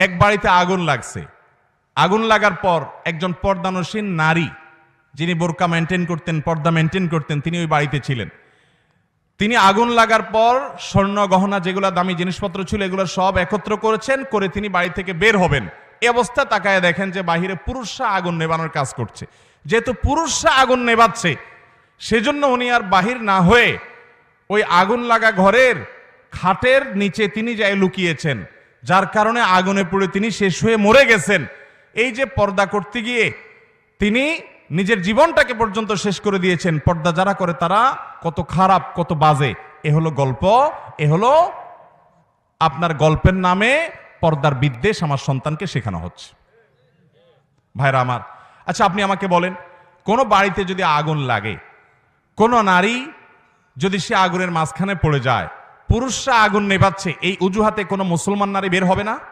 এক বাড়িতে আগুন লাগছে। আগুন লাগার পর একজন পর্দানসীন নারী, যিনি বোরকা মেনটেন করতেন, পর্দা মেনটেন করতেন, তিনি ওই বাড়িতে ছিলেন। তিনি আগুন লাগার পর স্বর্ণ গহনা যেগুলো দামি জিনিসপত্র ছিল এগুলো সব একত্র করেছেন, করে তিনি বাড়ি থেকে বের হবেন। এই অবস্থা তাকায় দেখেন যে বাহিরে পুরুষরা আগুন নেবানোর কাজ করছে। যেহেতু পুরুষরা আগুন নেবাচ্ছে, সেজন্য উনি আর বাহির না হয়ে ওই আগুন লাগা ঘরের খাটের নিচে তিনি যাই লুকিয়েছেন, যার কারণে আগুনে পুড়ে তিনি শেষ হয়ে মরে গেছেন। এই যে পর্দা করতে গিয়ে তিনি নিজের জীবনটাকে পর্যন্ত শেষ করে দিয়েছেন। পর্দা যারা করে তারা কত খারাপ, কত বাজে। এ হলো গল্প, এ হলো আপনার গল্পের নামে পর্দার বিদ্বেষ আমার সন্তানকে শেখানো হচ্ছে। ভাইরা আমার, আচ্ছা আপনি আমাকে বলেন, কোন বাড়িতে যদি আগুন লাগে, কোন নারী যদি সে আগুনের মাঝখানে পড়ে যায়, পুরুষরা আগুন নেভাচ্ছে, এই অজুহাতে কোনো মুসলমান নারী বের হবে না?